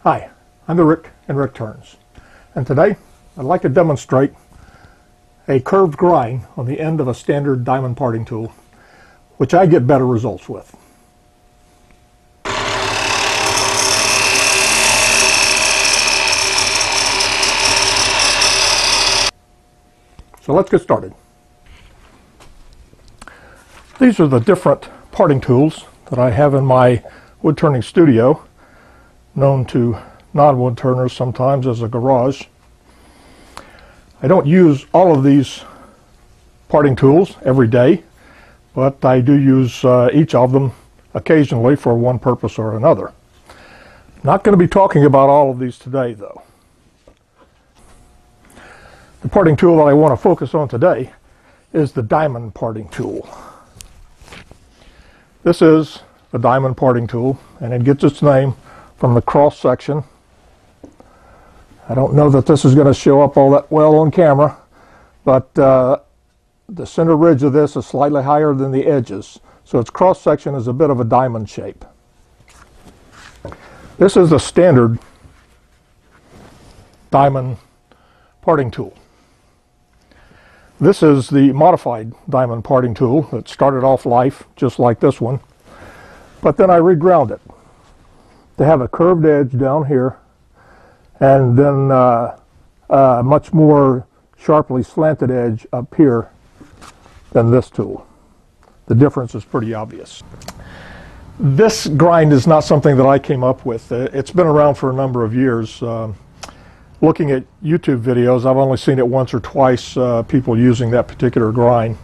Hi, I'm Rick and Rick Turns, and today I'd like to demonstrate a curved grind on the end of a standard diamond parting tool, which I get better results with. So let's get started. These are the different parting tools that I have in my wood turning studio, known to non-wood turners sometimes as a garage. I don't use all of these parting tools every day, but I do use each of them occasionally for one purpose or another. Not going to be talking about all of these today, though. The parting tool that I want to focus on today is the diamond parting tool. This is a diamond parting tool, and it gets its name from the cross section. I don't know that this is going to show up all that well on camera, but the center ridge of this is slightly higher than the edges, so its cross section is a bit of a diamond shape. This is the standard diamond parting tool. This is the modified diamond parting tool that started off life just like this one, but then I reground it to have a curved edge down here and then a much more sharply slanted edge up here than this tool. The difference is pretty obvious. This grind is not something that I came up with. It's been around for a number of years. Looking at YouTube videos, I've only seen it once or twice, people using that particular grind.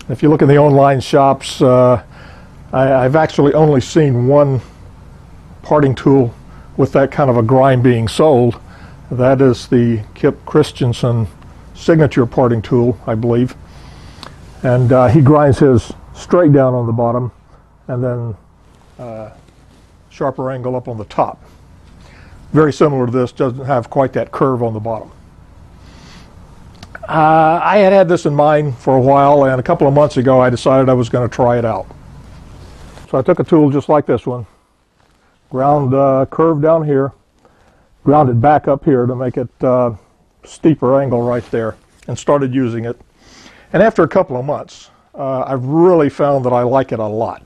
If you look in the online shops, I've actually only seen one parting tool with that kind of a grind being sold. That is the Kip Christensen signature parting tool, I believe. And he grinds his straight down on the bottom and then sharper angle up on the top. Very similar to this, doesn't have quite that curve on the bottom. I had this in mind for a while, and a couple of months ago I decided I was going to try it out. So I took a tool just like this one, ground curve down here, grounded back up here to make it steeper angle right there, and started using it. And after a couple of months, I've really found that I like it a lot.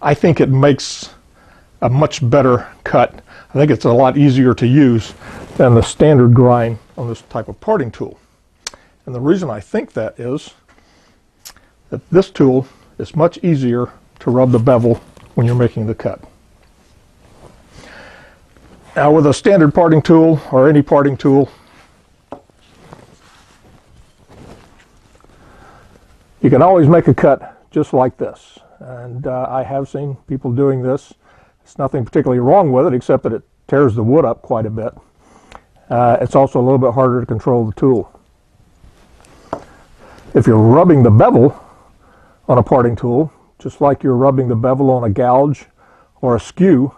I think it makes a much better cut. I think it's a lot easier to use than the standard grind on this type of parting tool. And the reason I think that is that this tool is much easier to rub the bevel when you're making the cut. Now with a standard parting tool or any parting tool, you can always make a cut just like this. And I have seen people doing this. It's nothing particularly wrong with it except that it tears the wood up quite a bit. It's also a little bit harder to control the tool. If you're rubbing the bevel on a parting tool, just like you're rubbing the bevel on a gouge or a skew,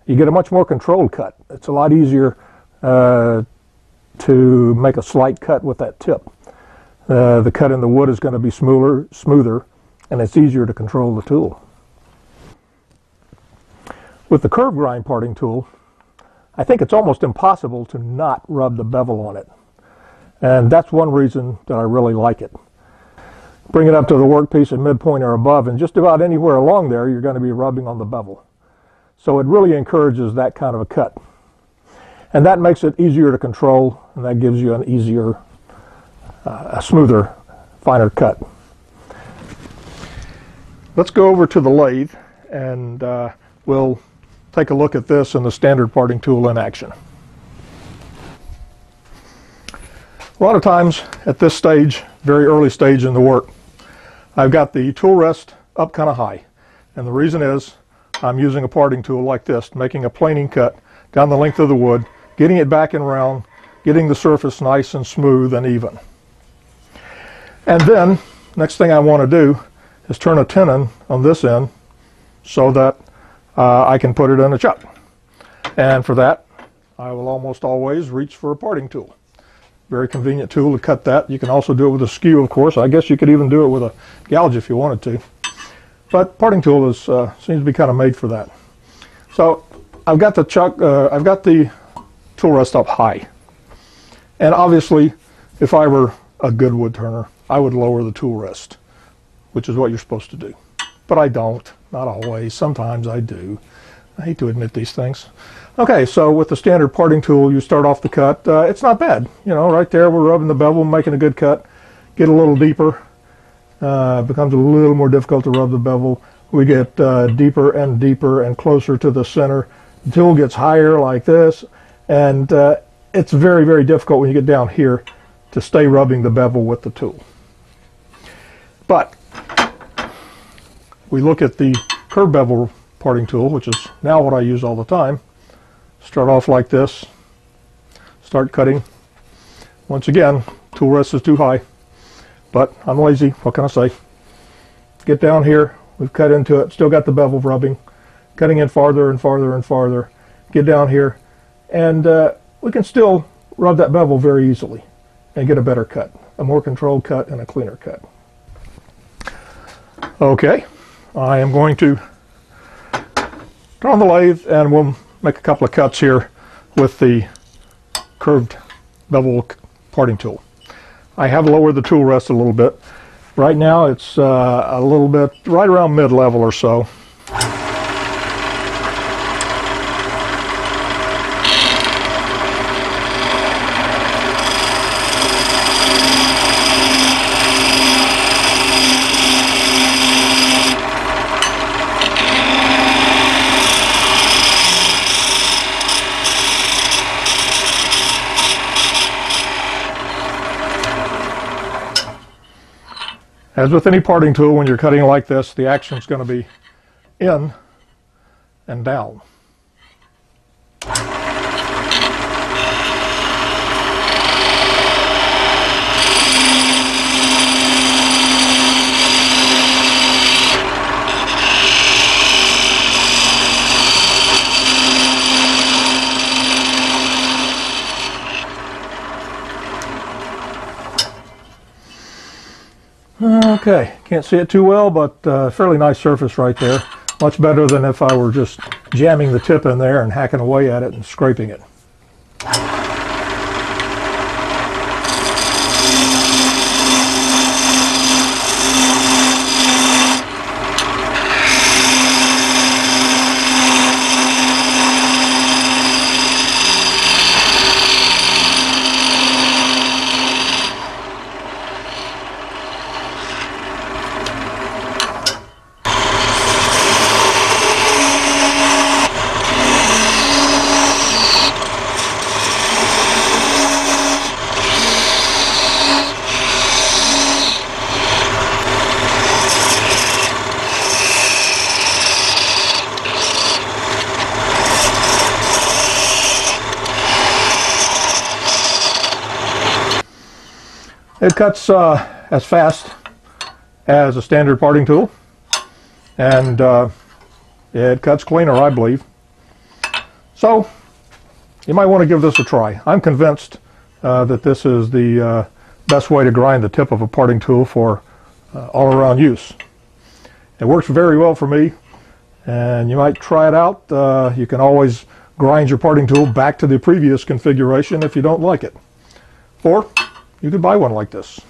you get a much more controlled cut. It's a lot easier to make a slight cut with that tip. The cut in the wood is going to be smoother, and it's easier to control the tool. With the curve grind parting tool, I think it's almost impossible to not rub the bevel on it. And that's one reason that I really like it. Bring it up to the workpiece at midpoint or above, and just about anywhere along there you're going to be rubbing on the bevel. So it really encourages that kind of a cut. And that makes it easier to control, and that gives you an easier, a smoother, finer cut. Let's go over to the lathe and we'll take a look at this and the standard parting tool in action. A lot of times at this stage, very early stage in the work, I've got the tool rest up kind of high. And the reason is I'm using a parting tool like this, making a planing cut down the length of the wood, getting it back and round, getting the surface nice and smooth and even. And then, next thing I want to do is turn a tenon on this end so that I can put it in a chuck. And for that, I will almost always reach for a parting tool. Very convenient tool to cut that. You can also do it with a skew, of course. I guess you could even do it with a gouge if you wanted to. But parting tool is, seems to be kind of made for that. So I've got the tool rest up high, and obviously, if I were a good wood turner, I would lower the tool rest, which is what you're supposed to do. But I don't, not always. Sometimes I do. I hate to admit these things. Okay, so with the standard parting tool, you start off the cut. It's not bad. You know, right there, we're rubbing the bevel, making a good cut. Get a little deeper. It becomes a little more difficult to rub the bevel. We get deeper and deeper and closer to the center. The tool gets higher like this, and it's very, very difficult when you get down here to stay rubbing the bevel with the tool. But we look at the curved bevel parting tool, which is now what I use all the time. Start off like this, start cutting. Once again, tool rest is too high, but I'm lazy, what can I say? Get down here, we've cut into it, still got the bevel rubbing, cutting in farther and farther and farther. Get down here, and we can still rub that bevel very easily and get a better cut, a more controlled cut and a cleaner cut. Okay, I am going to turn on the lathe and we'll make a couple of cuts here with the curved bevel parting tool. I have lowered the tool rest a little bit. Right now it's a little bit right around mid-level or so. As with any parting tool, when you're cutting like this, the action is going to be in and down. Okay, can't see it too well, but fairly nice surface right there. Much better than if I were just jamming the tip in there and hacking away at it and scraping it. It cuts as fast as a standard parting tool, and it cuts cleaner, I believe. So you might want to give this a try. I'm convinced that this is the best way to grind the tip of a parting tool for all-around use. It works very well for me, and you might try it out. You can always grind your parting tool back to the previous configuration if you don't like it. Or you could buy one like this.